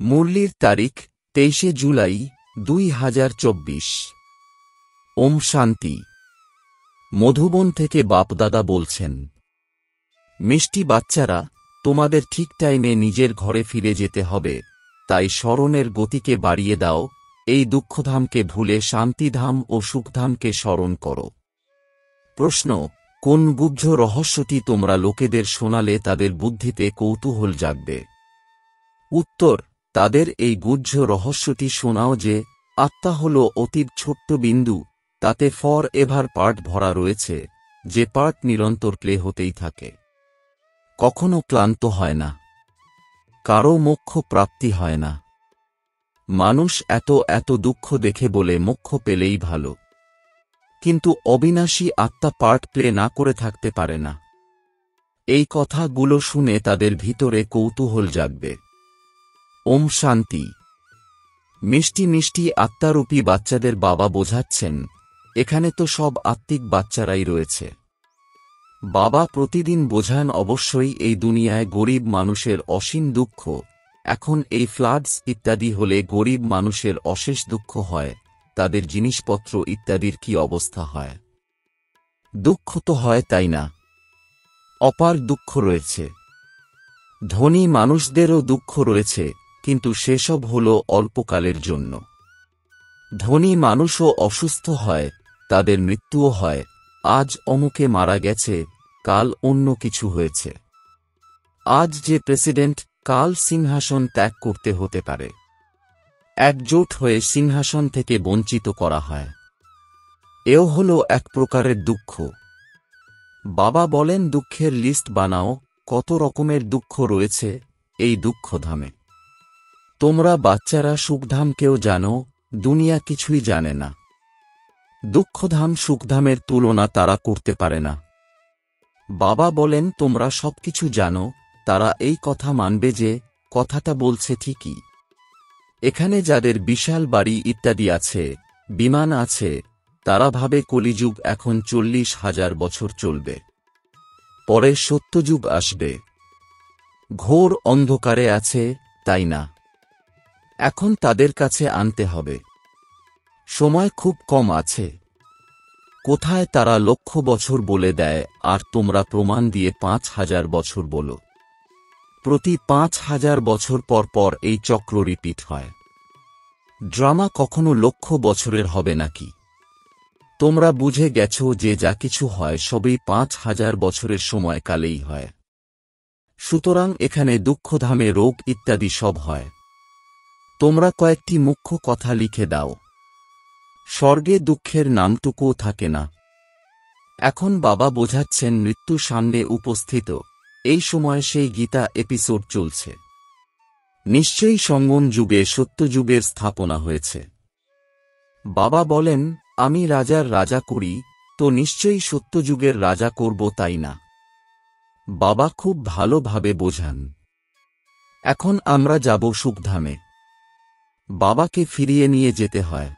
মুরলির তারিখ 23 জুলাই 2024। ওম শান্তি। মধুবন থেকে বাপদাদা বলছেন, মিষ্টি বাচ্চারা, তোমাদের ঠিক টাইমে নিজের ঘরে ফিরে যেতে হবে, তাই স্মরণের গতিকে বাড়িয়ে দাও। এই দুঃখধামকে ভুলে শান্তিধাম ও সুখধামকে স্মরণ করো। প্রশ্ন, কোন গুহ্য রহস্যটি তোমরা লোকেদের শোনালে তাদের বুদ্ধিতে কৌতূহল জাগবে? উত্তর, তাদের এই গুহ্য রহস্যটি শোনাও যে আত্মা হল অতীব ছোট্ট বিন্দু, তাতে ফর এভার পার্ট ভরা রয়েছে, যে পার্ট নিরন্তর প্লে হতেই থাকে, কখনো ক্লান্ত হয় না, কারও মোক্ষ প্রাপ্তি হয় না। মানুষ এত এত দুঃখ দেখে বলে মোক্ষ পেলেই ভালো, কিন্তু অবিনাশী আত্মা পার্ট প্লে না করে থাকতে পারে না। এই কথাগুলো শুনে তাদের ভিতরে কৌতূহল জাগবে। ওম শান্তি। মিষ্টি মিষ্টি আত্মারূপী বাচ্চাদের বাবা বোঝাচ্ছেন, এখানে তো সব আত্মিক বাচ্চারাই রয়েছে। বাবা প্রতিদিন বোঝান, অবশ্যই এই দুনিয়ায় গরিব মানুষের অসীম দুঃখ, এখন এই ফ্লাডস ইত্যাদি হলে গরিব মানুষের অশেষ দুঃখ হয়, তাদের জিনিসপত্র ইত্যাদির কি অবস্থা হয়। দুঃখ তো হয়, তাই না? অপার দুঃখ রয়েছে। ধনী মানুষদেরও দুঃখ রয়েছে, কিন্তু সেসব হল অল্পকালের জন্য। ধনী মানুষও অসুস্থ হয়, তাদের মৃত্যুও হয়। আজ অমুকে মারা গেছে, কাল অন্য কিছু হয়েছে। আজ যে প্রেসিডেন্ট, কাল সিংহাসন ত্যাগ করতে হতে পারে। একজোট হয়ে সিংহাসন থেকে বঞ্চিত করা হয়। এও হল এক প্রকারের দুঃখ। বাবা বলেন, দুঃখের লিস্ট বানাও, কত রকমের দুঃখ রয়েছে এই দুঃখধামে। তোমরা বাচ্চারা সুখধামকেও জানো, দুনিয়া কিছুই জানে না। দুঃখধাম সুখধামের তুলনা তারা করতে পারে না। বাবা বলেন, তোমরা সবকিছু জানো, তারা এই কথা মানবে যে কথাটা বলছে ঠিকই। এখানে যাদের বিশাল বাড়ি ইত্যাদি আছে, বিমান আছে, তারা ভাবে কলিযুগ এখন 40,000 বছর চলবে, পরে সত্যযুগ আসবে। ঘোর অন্ধকারে আছে, তাই না? এখন তাদের কাছে আনতে হবে। সময় খুব কম আছে। কোথায় তারা লক্ষ বছর বলে দেয়, আর তোমরা প্রমাণ দিয়ে 5,000 বছর বলো। প্রতি 5,000 বছর পর পর এই চক্র রিপিট হয়। ড্রামা কখনো লক্ষ বছরের হবে নাকি? তোমরা বুঝে গেছো যে যা কিছু হয় সবই 5,000 বছরের সময়কালেই হয়। সুতরাং এখানে দুঃখধামে রোগ ইত্যাদি সব হয়। তোমরা কয়েকটি মুখ্য কথা লিখে দাও। স্বর্গে দুঃখের নামটুকুও থাকে না। এখন বাবা বোঝাচ্ছেন, মৃত্যু সামনে উপস্থিত, এই সময় সেই গীতা এপিসোড চলছে। নিশ্চয়ই সঙ্গম যুগে সত্যযুগের স্থাপনা হয়েছে। বাবা বলেন, আমি রাজার রাজা করি, তো নিশ্চয়ই সত্যযুগের রাজা করব, তাই না? বাবা খুব ভালোভাবে বোঝান। এখন আমরা যাব সুখধামে। বাবাকে ফিরিয়ে নিয়ে যেতে হয়।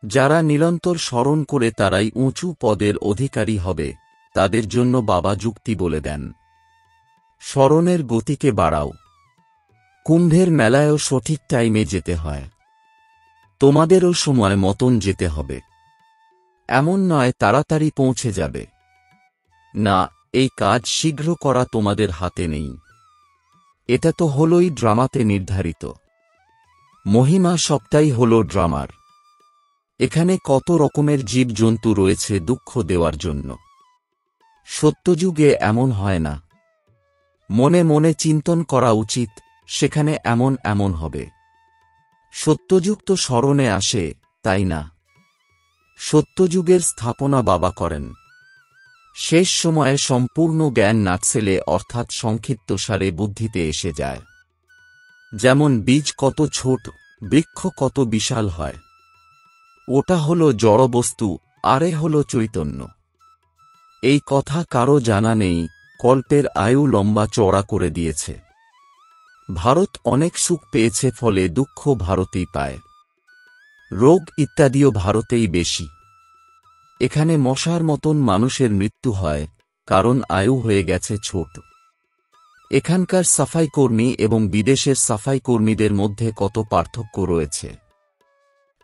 যারা নিরন্তর স্মরণ করে তারাই উঁচু পদের অধিকারী হবে, তাদের জন্য বাবা যুক্তি বলে দেন। স্মরণের গতিকে বাড়াও। কুম্ভের মেলায়ও সঠিক টাইমে যেতে হয়। তোমাদেরও সময় মতন যেতে হবে। এমন নয় তাড়াতাড়ি পৌঁছে যাবে। না, এই কাজ শীঘ্র করা তোমাদের হাতে নেই। এটা তো হলই ড্রামাতে নির্ধারিত। মহিমা সবটাই হল ড্রামার। এখানে কত রকমের জীবজন্তু রয়েছে দুঃখ দেওয়ার জন্য। সত্যযুগে এমন হয় না। মনে মনে চিন্তন করা উচিত, সেখানে এমন এমন হবে। সত্যযুগ তো স্মরণে আসে, তাই না? সত্যযুগের স্থাপনা বাবা করেন। শেষ সময়ে সম্পূর্ণ জ্ঞান নাটসেলে, অর্থাৎ সংক্ষিপ্তসারে বুদ্ধিতে এসে যায়। যেমন বীজ কত ছোট, বৃক্ষ কত বিশাল হয়। ওটা হল জড়বস্তু, আরে হল চৈতন্য। এই কথা কারো জানা নেই। কল্পের আয়ু লম্বা চওড়া করে দিয়েছে। ভারত অনেক সুখ পেয়েছে, ফলে দুঃখ ভারতেই পায়। রোগ ইত্যাদিও ভারতেই বেশি। এখানে মশার মতন মানুষের মৃত্যু হয়, কারণ আয়ু হয়ে গেছে ছোট। এখানকার সাফাই কর্মী এবং বিদেশের সাফাই কর্মীদের মধ্যে কত পার্থক্য রয়েছে।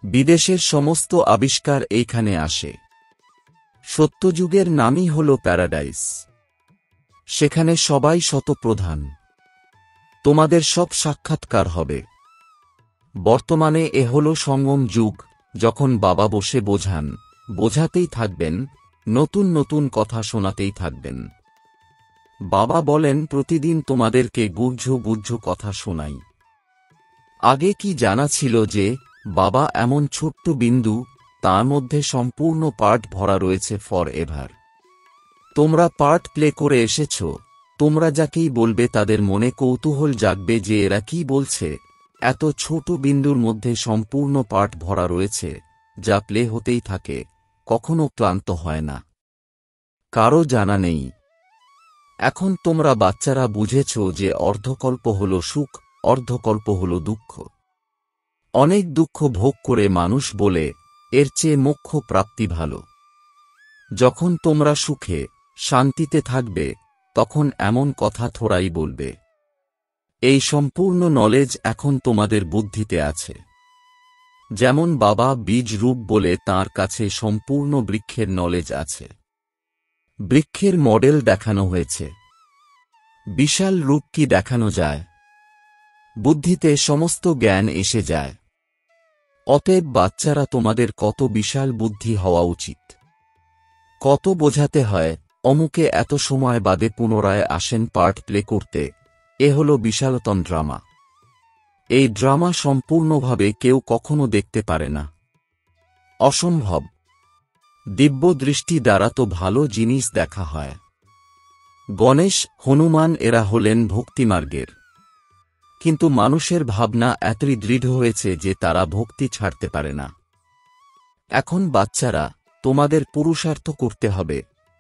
বিদেশের সমস্ত আবিষ্কার এইখানে আসে। সত্যযুগের নামই হল প্যারাডাইস। সেখানে সবাই শতপ্রধান। তোমাদের সব সাক্ষাৎকার হবে। বর্তমানে এ হল সঙ্গম যুগ, যখন বাবা বসে বোঝান, বোঝাতেই থাকবেন, নতুন নতুন কথা শোনাতেই থাকবেন। বাবা বলেন প্রতিদিন তোমাদেরকে গুহ্য কথা শোনাই। আগে কি জানা ছিল যে বাবা এমন ছোট্ট বিন্দু, তার মধ্যে সম্পূর্ণ পার্ট ভরা রয়েছে ফর এভার। তোমরা পার্ট প্লে করে এসেছ, তোমরা যাকেই বলবে তাদের মনে কৌতূহল জাগবে যে এরা কি বলছে। এত ছোট বিন্দুর মধ্যে সম্পূর্ণ পার্ট ভরা রয়েছে, যা প্লে হতেই থাকে, কখনো ক্লান্ত হয় না, কারো জানা নেই। এখন তোমরা বাচ্চারা বুঝেছ যে অর্ধকল্প হল সুখ, অর্ধকল্প হল দুঃখ। অনেক দুঃখ ভোগ করে মানুষ বলে এর চেয়ে মোক্ষ প্রাপ্তি ভালো। যখন তোমরা সুখে শান্তিতে থাকবে, তখন এমন কথা থোড়াই বলবে। এই সম্পূর্ণ নলেজ এখন তোমাদের বুদ্ধিতে আছে। যেমন বাবা বীজ রূপ বলে তাঁর কাছে সম্পূর্ণ বৃক্ষের নলেজ আছে। বৃক্ষের মডেল দেখানো হয়েছে। বিশাল রূপ কি দেখানো যায়? বুদ্ধিতে সমস্ত জ্ঞান এসে যায়। অতএব বাচ্চারা তোমাদের কত বিশাল বুদ্ধি হওয়া উচিত। কত বোঝাতে হয়, অমুকে এত সময় বাদে পুনরায় আসেন পার্ট প্লে করতে, এ হল বিশালতম ড্রামা। এই ড্রামা সম্পূর্ণভাবে কেউ কখনো দেখতে পারে না। অসম্ভব। দিব্য দৃষ্টি দ্বারা তো ভালো জিনিস দেখা হয়। গণেশ, হনুমান এরা হলেন ভক্তিমার্গের। কিন্তু মানুষের ভাবনা এতই দৃঢ় হয়েছে যে তারা ভক্তি ছাড়তে পারে না। এখন বাচ্চারা, তোমাদের পুরুষার্থ করতে হবে,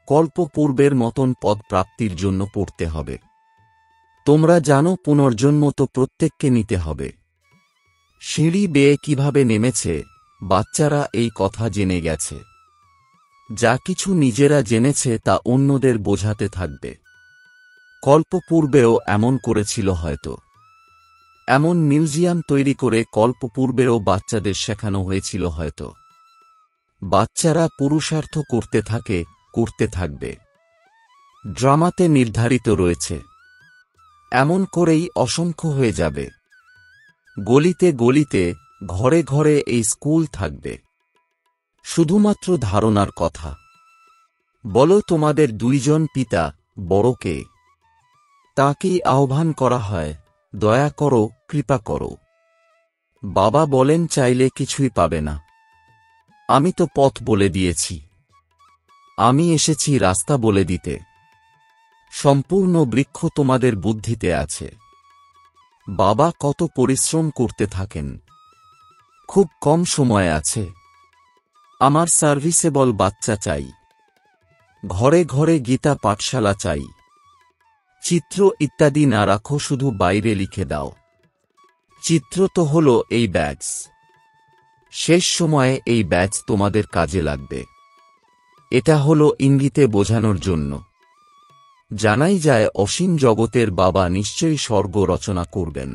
কল্প পূর্বের মতন পদ প্রাপ্তির জন্য পড়তে হবে। তোমরা জানো পুনর্জন্ম তো প্রত্যেককে নিতে হবে। সিঁড়ি বেয়ে কিভাবে নেমেছে, বাচ্চারা এই কথা জেনে গেছে। যা কিছু নিজেরা জেনেছে তা অন্যদের বোঝাতে থাকবে। কল্পপূর্বেও এমন করেছিল হয়তো। এমন মিউজিয়াম তৈরি করে কল্পপূর্বেও বাচ্চাদের শেখানো হয়েছিল হয়তো। বাচ্চারা পুরুষার্থ করতে থাকে, করতে থাকবে। ড্রামাতে নির্ধারিত রয়েছে। এমন করেই অসংখ্য হয়ে যাবে। গলিতে গলিতে, ঘরে ঘরে এই স্কুল থাকবে। শুধুমাত্র ধারণার কথা। বলো তোমাদের দুইজন পিতা বড় কে? তাকেই আহ্বান করা হয়, দয়া করো, কৃপা করো। বাবা বলেন চাইলে কিছুই পাবে না। আমি তো পথ বলে দিয়েছি। আমি এসেছি রাস্তা বলে দিতে। সম্পূর্ণ বৃক্ষ তোমাদের বুদ্ধিতে আছে। বাবা কত পরিশ্রম করতে থাকেন। খুব কম সময় আছে। আমার সার্ভিসেবল বাচ্চা চাই। ঘরে ঘরে গীতা পাঠশালা চাই। চিত্র ইত্যাদি না রাখো, শুধু বাইরে লিখে দাও। চিত্র তো হল এই ব্যাচ। শেষ সময়ে এই ব্যাচ তোমাদের কাজে লাগবে। এটা হল ইঙ্গিতে বোঝানোর জন্য। জানাই যায় অসীম জগতের বাবা নিশ্চয়ই স্বর্গ রচনা করবেন।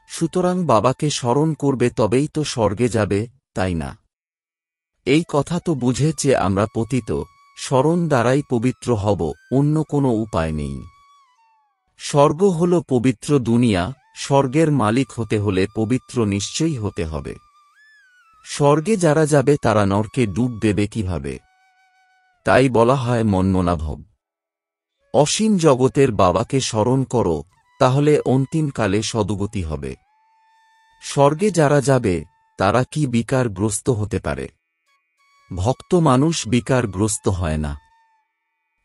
সুতরাং বাবাকে স্মরণ করবে, তবেই তো স্বর্গে যাবে, তাই না? এই কথা তো বুঝেছে আমরা পতিত, স্মরণ দ্বারাই পবিত্র হব, অন্য কোনো উপায় নেই। স্বর্গ হল পবিত্র দুনিয়া। স্বর্গের মালিক হতে হলে পবিত্র নিশ্চয়ই হতে হবে। স্বর্গে যারা যাবে তারা নরকে ডুব দেবে কিভাবে? তাই বলা হয় মন্মনাভব। অসীম জগতের বাবাকে স্মরণ করো, তাহলে অন্তিমকালে সদ্গতি হবে। স্বর্গে যারা যাবে তারা কি বিকারগ্রস্ত হতে পারে? ভক্ত মানুষ বিকারগ্রস্ত হয় না।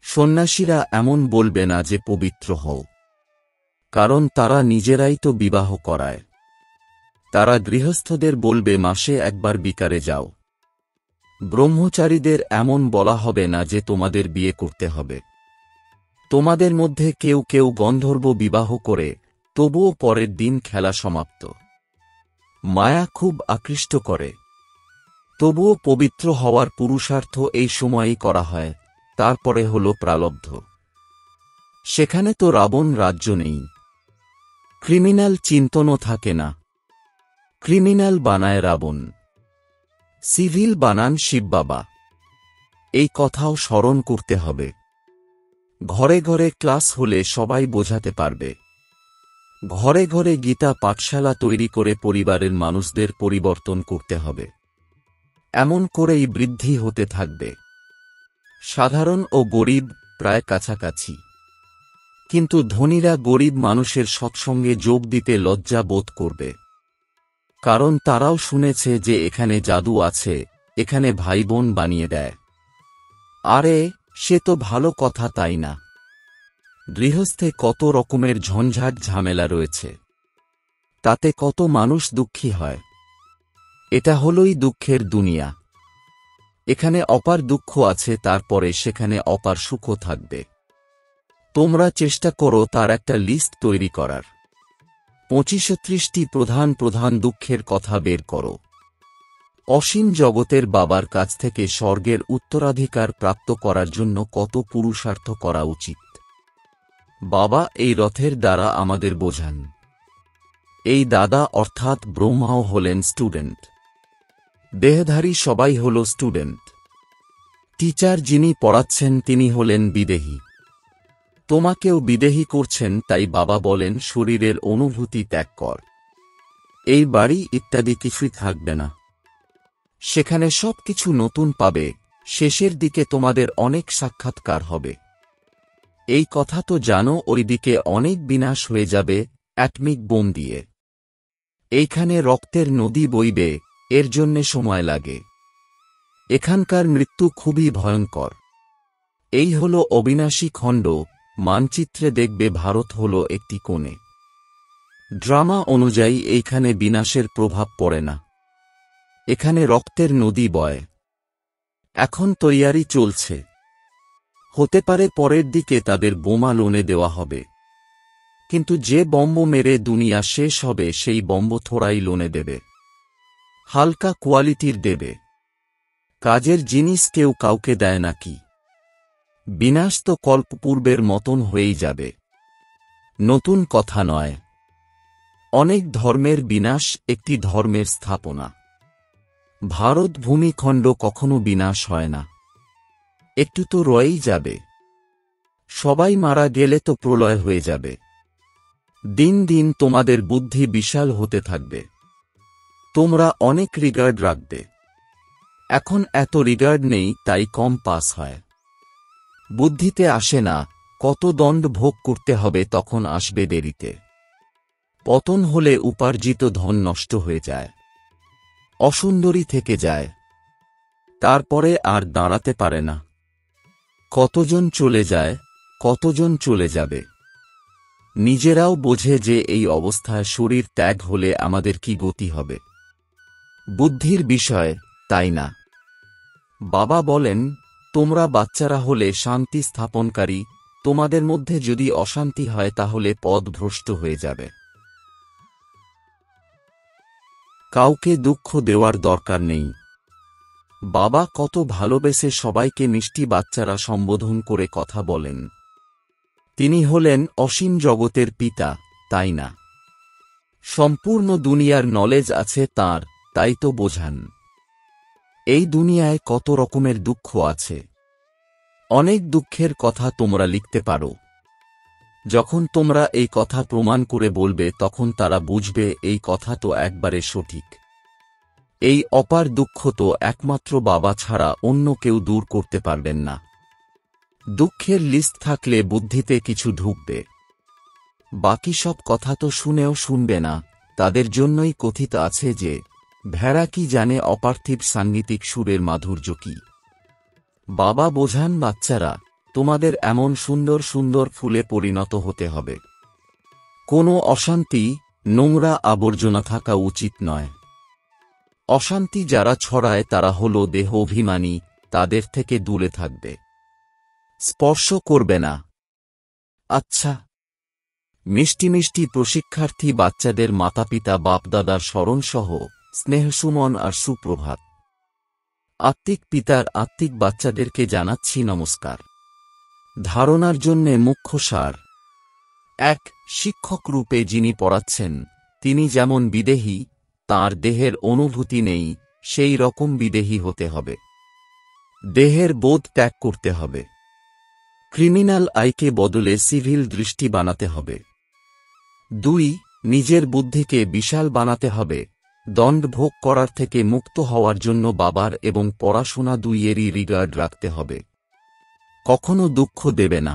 সন্ন্যাসীরা এমন বলবে না যে পবিত্র হও, কারণ তারা নিজেরাই তো বিবাহ করায়। তারা গৃহস্থদের বলবে মাসে একবার বিকারে যাও। ব্রহ্মচারীদের এমন বলা হবে না যে তোমাদের বিয়ে করতে হবে। তোমাদের মধ্যে কেউ কেউ গন্ধর্ব বিবাহ করে, তবুও পরের দিন খেলা সমাপ্ত। মায়া খুব আকৃষ্ট করে। তবুও পবিত্র হওয়ার পুরুষার্থ এই সময়েই করা হয়, তারপরে হল প্রারব্ধ। সেখানে তো রাবণ রাজ্য নেই, ক্রিমিনাল চিন্তনও থাকে না। ক্রিমিনাল বানায় রাবণ, সিভিল বানান শিববাবা। এই কথাও স্মরণ করতে হবে। ঘরে ঘরে ক্লাস হলে সবাই বোঝাতে পারবে। ঘরে ঘরে গীতা পাঠশালা তৈরি করে পরিবারের মানুষদের পরিবর্তন করতে হবে। এমন করেই বৃদ্ধি হতে থাকবে। সাধারণ ও গরিব প্রায় কাছাকাছি, কিন্তু ধনীরা গরিব মানুষের সৎসঙ্গে যোগ দিতে লজ্জা বোধ করবে, কারণ তারাও শুনেছে যে এখানে জাদু আছে, এখানে ভাই বোন বানিয়ে দেয়। আরে সে তো ভালো কথা, তাই না? গৃহস্থে কত রকমের ঝঞ্ঝাট ঝামেলা রয়েছে, তাতে কত মানুষ দুঃখী হয়। এটা হলোই দুঃখের দুনিয়া। এখানে অপার দুঃখ আছে, তারপরে সেখানে অপার সুখও থাকবে। তোমরা চেষ্টা করো তার একটা লিস্ট তৈরি করার। 25-30টি প্রধান প্রধান দুঃখের কথা বের করো। অসীম জগতের বাবার কাছ থেকে স্বর্গের উত্তরাধিকার প্রাপ্ত করার জন্য কত পুরুষার্থ করা উচিত। বাবা এই রথের দ্বারা আমাদের বোঝান। এই দাদা অর্থাৎ ব্রহ্মাও হলেন স্টুডেন্ট। দেহধারী সবাই হল স্টুডেন্ট। টিচার যিনি পড়াচ্ছেন তিনি হলেন বিদেহী। তোমাকেও বিদেহী করছেন, তাই বাবা বলেন শরীরের অনুভূতি ত্যাগ কর। এই বাড়ি ইত্যাদি কিছুই থাকবে না, সেখানে সবকিছু নতুন পাবে। শেষের দিকে তোমাদের অনেক সাক্ষাৎকার হবে। এই কথা তো জানো, ওইদিকে অনেক বিনাশ হয়ে যাবে অ্যাটমিক বোম দিয়ে। এইখানে রক্তের নদী বইবে, এর জন্যে সময় লাগে। এখানকার মৃত্যু খুবই ভয়ঙ্কর। এই হল অবিনাশী খণ্ড। মানচিত্রে দেখবে ভারত হল একটি কোণে। ড্রামা অনুযায়ী এইখানে বিনাশের প্রভাব পড়ে না, এখানে রক্তের নদী বয়। এখন তৈয়ারি চলছে, হতে পারে পরের দিকে তাদের বোমা লোনে দেওয়া হবে। কিন্তু যে বম্ব মেরে দুনিয়া শেষ হবে সেই বম্ব থোড়াই লোনে দেবে, হালকা কোয়ালিটির দেবে। কাজের জিনিস কেউ কাউকে দেয় নাকি? বিনাশ তো কল্পপূর্বের মতন হয়েই যাবে, নতুন কথা নয়। অনেক ধর্মের বিনাশ, একটি ধর্মের স্থাপনা। ভারত ভূমিখণ্ড কখনো বিনাশ হয় না, একটু তো রয়েই যাবে। সবাই মারা গেলে তো প্রলয় হয়ে যাবে। দিন দিন তোমাদের বুদ্ধি বিশাল হতে থাকবে, তোমরা অনেক রিগার্ড রাখবে। এখন এত রিগার্ড নেই, তাই কম পাস হয়। বুদ্ধিতে আসে না, কত দণ্ড ভোগ করতে হবে তখন আসবে দেরিতে। পতন হলে উপার্জিত ধন নষ্ট হয়ে যায়, অসুন্দরী থেকে যায়, তারপরে আর দাঁড়াতে পারে না। কতজন চলে যায়, কতজন চলে যাবে। নিজেরাও বোঝে যে এই অবস্থায় শরীর ত্যাগ হলে আমাদের কি গতি হবে। বুদ্ধির বিষয়, তাই না? বাবা বলেন, তোমরা বাচ্চারা হলে শান্তি স্থাপনকারী, তোমাদের মধ্যে যদি অশান্তি হয় তাহলে পথ ভ্রষ্ট হয়ে যাবে। কাউকে দুঃখ দেওয়ার দরকার নেই। বাবা কত ভালোবেসে সবাইকে মিষ্টি বাচ্চারা সম্বোধন করে কথা বলেন। তিনি হলেন অসীম জগতের পিতা, তাই না? সম্পূর্ণ দুনিয়ার নলেজ আছে তাঁর, তাই তো বোঝান। এই দুনিয়ায় কত রকমের দুঃখ আছে, অনেক দুঃখের কথা তোমরা লিখতে পারো। যখন তোমরা এই কথা প্রমাণ করে বলবে তখন তারা বুঝবে এই কথা তো একবারে সঠিক। এই অপার দুঃখ তো একমাত্র বাবা ছাড়া অন্য কেউ দূর করতে পারবেন না। দুঃখের লিস্ট থাকলে বুদ্ধিতে কিছু ঢুকবে, বাকি সব কথা তো শুনেও শুনবে না। তাদের জন্যই কথিত আছে যে ভেড়া কি জানে অপার্থিব সাঙ্গীতিক সুরের মাধুর্য কি। বাবা বোঝান, বাচ্চারা তোমাদের এমন সুন্দর সুন্দর ফুলে পরিণত হতে হবে। কোনো অশান্তি, নোংরা আবর্জনা থাকা উচিত নয়। অশান্তি যারা ছড়ায় তারা হল দেহ অভিমানী, তাদের থেকে দূরে থাকবে, স্পর্শ করবে না। আচ্ছা, মিষ্টি মিষ্টি প্রশিক্ষার্থী বাচ্চাদের মাতাপিতা বাপদাদার স্মরণসহ স্নেহসুমন আর সুপ্রভাত। আত্মিক পিতার আত্মিক বাচ্চাদেরকে জানাচ্ছি নমস্কার। ধারণার জন্যে মুখ্য সার। 1. শিক্ষক রূপে যিনি পড়াচ্ছেন তিনি যেমন বিদেহী, তাঁর দেহের অনুভূতি নেই, সেই রকম বিদেহী হতে হবে। দেহের বোধ ত্যাগ করতে হবে। ক্রিমিনাল আইকে বদলে সিভিল দৃষ্টি বানাতে হবে। 2. নিজের বুদ্ধিকে বিশাল বানাতে হবে। দণ্ড ভোগ করার থেকে মুক্ত হওয়ার জন্য বাবার এবং পড়াশোনা দুইয়েরই রিগার্ড রাখতে হবে। কখনো দুঃখ দেবে না,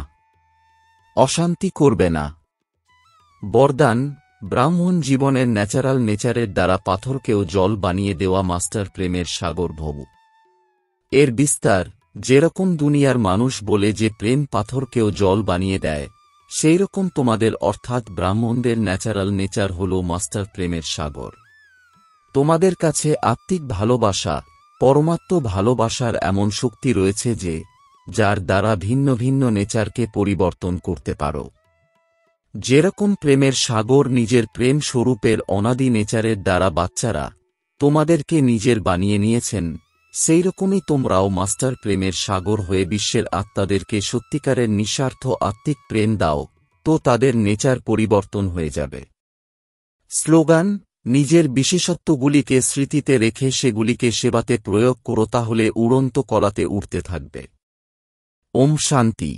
অশান্তি করবে না। বরদান: ব্রাহ্মণ জীবনের ন্যাচারাল নেচারের দ্বারা পাথরকেও জল বানিয়ে দেওয়া মাস্টার প্রেমের সাগর ভব। এর বিস্তার: যেরকম দুনিয়ার মানুষ বলে যে প্রেম পাথরকেও জল বানিয়ে দেয়, সেই রকম তোমাদের অর্থাৎ ব্রাহ্মণদের ন্যাচারাল নেচার হল মাস্টার প্রেমের সাগর। তোমাদের কাছে আত্মিক ভালোবাসা, পরমাত্ম ভালোবাসার এমন শক্তি রয়েছে যে, যার দ্বারা ভিন্ন ভিন্ন নেচারকে পরিবর্তন করতে পারো। যেরকম প্রেমের সাগর নিজের প্রেম স্বরূপের অনাদি নেচারের দ্বারা বাচ্চারা তোমাদেরকে নিজের বানিয়ে নিয়েছেন, সেই রকমই তোমরাও মাস্টার প্রেমের সাগর হয়ে বিশ্বের আত্মাদেরকে সত্যিকারের নিঃস্বার্থ আত্মিক প্রেম দাও, তো তাদের নেচার পরিবর্তন হয়ে যাবে। স্লোগান: নিজের বিশেষত্বগুলিকে স্মৃতিতে রেখে সেগুলিকে সেবাতে প্রয়োগ করো, তাহলে উড়ন্ত কলাতে উড়তে থাকবে। ওম শান্তি।